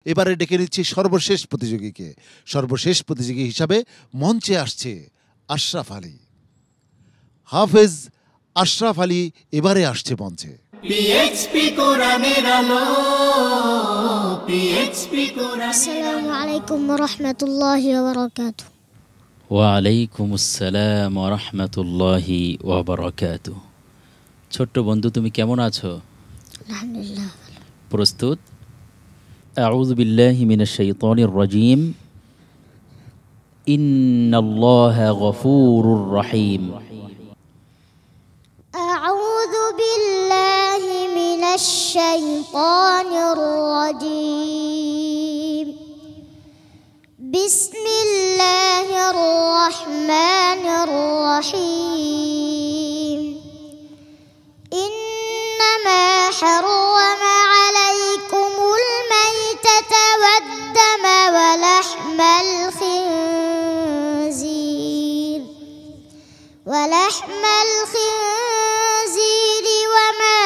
এবারে ডেকে নিচ্ছি সর্বশেষ প্রতিযোগীকে। সর্বশেষ প্রতিযোগী হিসাবে মঞ্চে আসছে আশরাফ আলী। হাফেজ আশরাফ আলী এবারে আসছে মঞ্চে। পিএইচপি কোরআনের আলো, পিএইচপি কোরআন। আসসালামু আলাইকুম ওয়া রাহমাতুল্লাহি ওয়া বারাকাতুহু। ওয়া আলাইকুম আসসালাম ওয়া রাহমাতুল্লাহি ওয়া বারাকাতুহু। ছোট্ট বন্ধু, তুমি কেমন আছো? আলহামদুলিল্লাহ। প্রস্তুত? আউযু বিল্লাহি মিনাশ শাইতানির রাজীম। ইন্নাল্লাহা গফুরুর রহিম। আউযু বিল্লাহি মিনাশ শাইতানির রাজীম। বিসমিল্লাহির রহমানির রহিম। ইন্নামা হারামা আলাইকুমুল মাইতাতা ওয়াদ-দামা ওয়া লাহমাল খিনজির ওয়া মা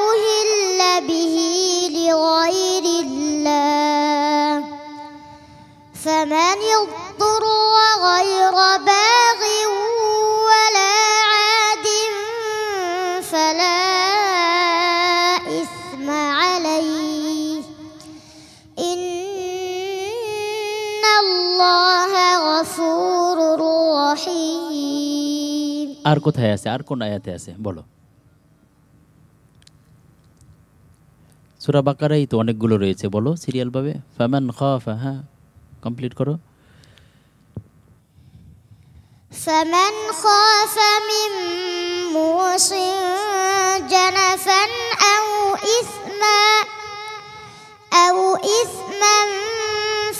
উহিল্লা বিহি লিগাইরিল্লাহ ফামান ইয্দুররা গায়রা বাগিন ওয়ালা আদিন ফালা ইসমা আলাইহি ইন্নাল্লাহা গফুরুর রহিম। আর কোথায় আছে? আর কোন আয়াতে আছে বলো? সূরা বাকারায় তো অনেকগুলো রয়েছে, বলো সিরিয়াল ভাবে। ফামান খাফা, হ্যাঁ কমপ্লিট করো। فمن خاف من موص جنفا أو إثما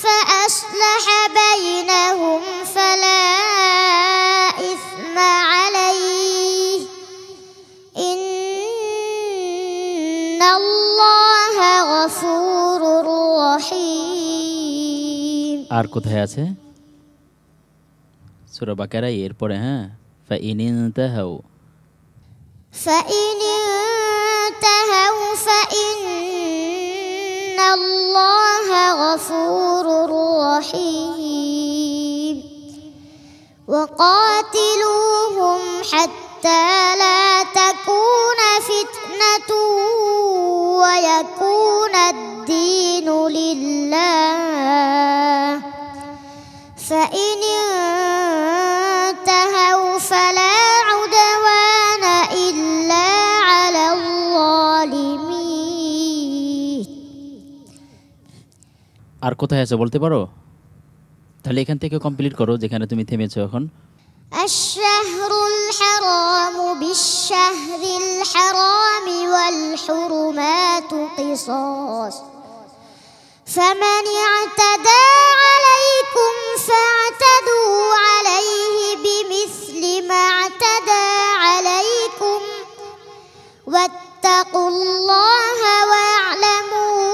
فأصلح بينهم فلا إثم عليه إن الله غفور رحيم। আর কোথায় আছে? সূরা বাকারায় এরপরে, হ্যাঁ, فإن انتهوا فإن الله غفور رحيم وقاتلوهم حتى لا تكون فتنة ويكون الدين لله فإن انتهوا فلا عدوان إلا على الظالمين। আর কোথায় আছে বলতে পারো? তাহলে এখান থেকে কমপ্লিট করো যেখানে তুমি থেমেছো এখন। الشهر الحرام بالشهر الحرام والحرمات قصاص فمن اعتدى عليكم فاعتدوا عليه بمثل ما اعتدى عليكم واتقوا الله واعلموا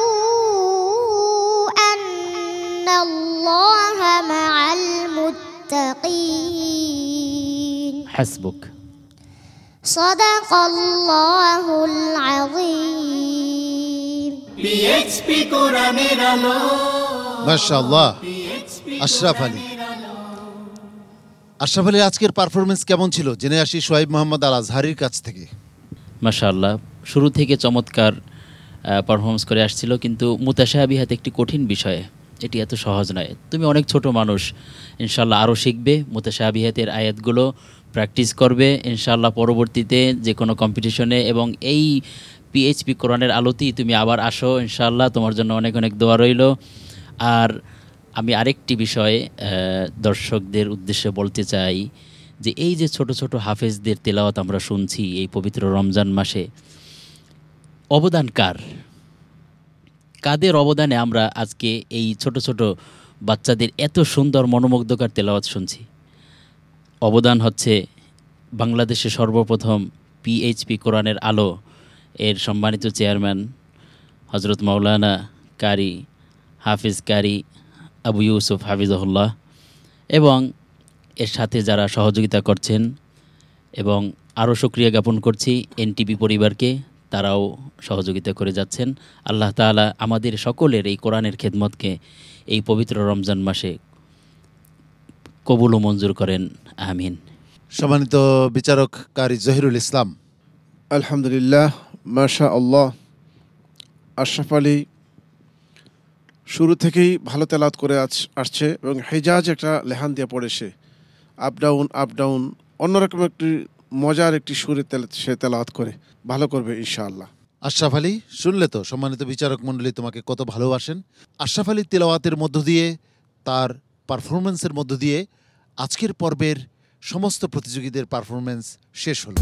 أن الله مع المتقين। হাসবুক। صدق الله العظيم। পিএইচপি কোরআনের আলো, মাশাআল্লাহ। আশরাফ আলী, আশরাফ আলীর আজকের পারফরমেন্স কেমন ছিল জেনে আসি সোহাইব মোহাম্মদ আল আজহারির কাছ থেকে। মাশাআল্লাহ, শুরু থেকে চমৎকার পারফরমেন্স করে আসছিল, কিন্তু মুতাশাবিহাত একটি কঠিন বিষয়, এটি এত সহজ নয়। তুমি অনেক ছোট মানুষ, ইনশাআল্লাহ আরও শিখবে, মুতাশাবিহাতের আয়াতগুলো প্র্যাকটিস করবে ইনশাআল্লাহ পরবর্তীতে যে কোনো কম্পিটিশনে, এবং এই পিএইচপি কোরআনের আলোতেই তুমি আবার আসো ইনশাআল্লাহ। তোমার জন্য অনেক অনেক দোয়া রইল। আর আমি আরেকটি বিষয় দর্শকদের উদ্দেশ্যে বলতে চাই যে এই যে ছোট ছোট হাফেজদের তেলাওয়াত আমরা শুনছি এই পবিত্র রমজান মাসে, অবদান কার? কাদের অবদানে আমরা আজকে এই ছোট ছোট বাচ্চাদের এত সুন্দর মনোমুগ্ধকর তেলাওয়াত শুনছি? অবদান হচ্ছে বাংলাদেশে সর্বপ্রথম পিএইচপি কোরআনের আলো এর সম্মানিত চেয়ারম্যান হজরত মাওলানা কারি হাফিজ কারি আবু ইউসুফ হাফিজাহুল্লাহ, এবং এর সাথে যারা সহযোগিতা করছেন, এবং আরও শুকরিয়া জ্ঞাপন করছি এনটিভি পরিবারকে, তারাও সহযোগিতা করে যাচ্ছেন। আল্লাহ তাআলা আমাদের সকলের এই কোরআনের খেদমতকে এই পবিত্র রমজান মাসে কবুল ও মঞ্জুর করেন, আমিন। সম্মানিত বিচারক কারি জহিরুল ইসলাম, আলহামদুলিল্লাহ, মাশা আল্লাহ। আশরাফ আলী শুরু থেকেই ভালো তেলাওয়াত করে আসছে এবং হেজাজ একটা লেহান দিয়ে পড়েছে, আপ ডাউন অন্যরকম একটি মজার একটি সুরে সে তেলাওয়াত করে, ভালো করবে ইনশাআল্লাহ। আশরাফ আলী শুনলে তো সম্মানিত বিচারক মণ্ডলী তোমাকে কত ভালোবাসেন। আশরাফ আলী তেলাওয়াতের মধ্য দিয়ে, তার পারফরমেন্সের মধ্য দিয়ে আজকের পর্বের সমস্ত প্রতিযোগীদের পারফরমেন্স শেষ হলো।